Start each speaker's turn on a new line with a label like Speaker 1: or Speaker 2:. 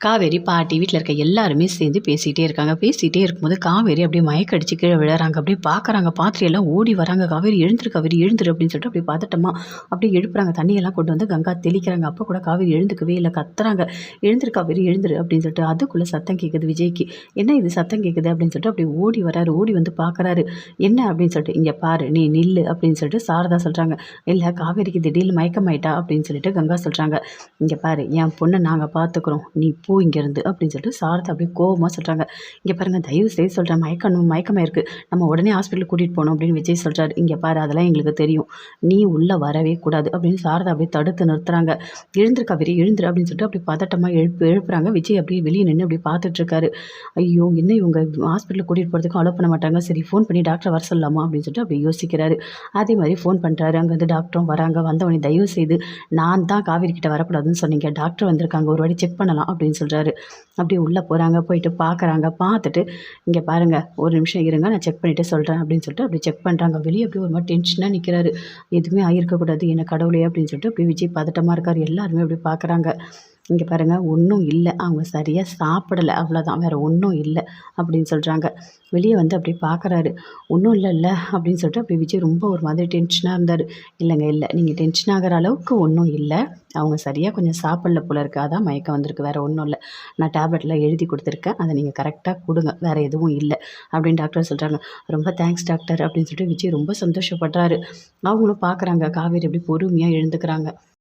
Speaker 1: காவேரி பாட்டி வீட்டில் இருக்க எல்லாருமே சேர்ந்து பேசிகிட்டே இருக்காங்க. பேசிகிட்டே இருக்கும்போது காவேரி அப்படியே மயக்கடிச்சு கீழே விழுறாங்க. அப்படியே பார்க்குறாங்க. பார்த்துட்டு எல்லாம் ஓடி வராங்க. காவேரி எழுந்துரு, காவேரி எழுந்துரு அப்படின்னு சொல்லிட்டு அப்படியே பதட்டமா அப்படியே எழுப்புறாங்க. தண்ணியெல்லாம் கொண்டு வந்து கங்கா தெளிக்கிறாங்க. அப்போ கூட காவேரி எழுந்துக்கவே இல்லை. கத்துறாங்க, எழுந்துரு காவேரி எழுந்துரு அப்படின்னு சொல்லிட்டு. அதுக்குள்ளே சத்தம் கேட்குது விஜய்க்கு. என்ன இது சத்தம் கேட்குது அப்படின்னு சொல்லிட்டு அப்படியே ஓடி வராரு. ஓடி வந்து பார்க்குறாரு. என்ன அப்படின்னு சொல்லிட்டு, இங்கே பாரு நீ நில்லு அப்படின்னு சொல்லிட்டு சாரதா சொல்கிறாங்க. இல்லை காவேரிக்கு திடீர்னு மயக்கமாயிட்டா அப்படின்னு சொல்லிட்டு கங்கா சொல்கிறாங்க. இங்கே பாரு என் பொண்ணை நாங்கள் பார்த்துக்குறோம், நீ போ இங்கேருந்து அப்படின்னு சொல்லிட்டு சாரதா அப்படியே கோவமாக சொல்கிறாங்க. இங்கே பாருங்கள் தயவு செய்து சொல்கிறேன், மயக்கமாக இருக்குது, நம்ம உடனே ஹாஸ்பிட்டலுக்கு கூட்டிகிட்டு போகணும் அப்படின்னு விஜய் சொல்கிறாரு. இங்கே பாரு அதெல்லாம் எங்களுக்கு தெரியும், நீ உள்ளே வரவே கூடாது அப்படின்னு சாரதா அப்படியே தடுத்து நிறுத்துறாங்க. எழுந்திரு காவேரி எழுந்துரு அப்படின்னு சொல்லிட்டு அப்படி பதட்டமாக எழுப்புறாங்க. விஜய் அப்படியே வெளியே நின்று அப்படி பார்த்துட்ருக்காரு. ஐயோ என்ன இவங்க ஹாஸ்பிட்டலுக்கு கூட்டிகிட்டு போகிறதுக்கும் அலோவ் பண்ண மாட்டாங்க, சரி ஃபோன் பண்ணி டாக்டரை வர சொல்லலாமா அப்படின்னு சொல்லிட்டு அப்படி யோசிக்கிறாரு. அதே மாதிரி ஃபோன் பண்ணுறாரு. அங்கே வந்து டாக்டரும் வராங்க. வந்தவொடனே தயவு செய்து நான் தான் காவேரி கிட்ட வரக்கூடாதுன்னு சொன்னீங்க, டாக்டர் வந்திருக்காங்க, ஒரு வாட்டி செக் பண்ணலாம் அப்படின்னு சொல்கிறாரு. அப்படியே உள்ளே போகிறாங்க. போயிட்டு பார்க்குறாங்க. பார்த்துட்டு இங்கே பாருங்கள் ஒரு நிமிஷம் இருங்க, நான் செக் பண்ணிவிட்டு சொல்கிறேன் அப்படின்னு சொல்லிட்டு அப்படி செக் பண்ணுறாங்க. வெளியே அப்படியே ஒரு மாதிரி டென்ஷனாக நிற்கிறாரு. எதுவுமே ஆகியிருக்கக்கூடாது என்ன கடவுளே அப்படின்னு சொல்லிட்டு அப்படி விஜய் பதட்டமாக இருக்கார். எல்லாருமே அப்படி பார்க்குறாங்க. இங்கே பாருங்கள் ஒன்றும் இல்லை, அவங்க சரியாக சாப்பிடலை, அவ்வளோதான், வேறு ஒன்றும் இல்லை அப்படின்னு சொல்கிறாங்க. வெளியே வந்து அப்படியே பார்க்குறாரு. ஒன்றும் இல்லைல்ல அப்படின்னு சொல்லிட்டு அப்படி விஜய் ரொம்ப ஒரு மாதிரி டென்ஷனாக இருந்தார். இல்லைங்க இல்லை, நீங்கள் டென்ஷன் ஆகிற அளவுக்கு ஒன்றும் இல்லை, அவங்க சரியாக கொஞ்சம் சாப்பிடல போல இருக்குது, அதான் மயக்கம் வந்திருக்கு, வேறு ஒன்றும் இல்லை, நான் டேப்லெட்லாம் எழுதி கொடுத்துருக்கேன், அதை நீங்கள் கரெக்டாக கொடுங்க, வேறு எதுவும் இல்லை அப்படின்னு டாக்டர் சொல்கிறாங்க. ரொம்ப தேங்க்ஸ் டாக்டர் அப்படின்னு சொல்லிட்டு விஜய் ரொம்ப சந்தோஷப்படுறாரு. அவங்களும் பார்க்குறாங்க காவேரி அப்படி பொறுமையாக எழுந்துக்கிறாங்க.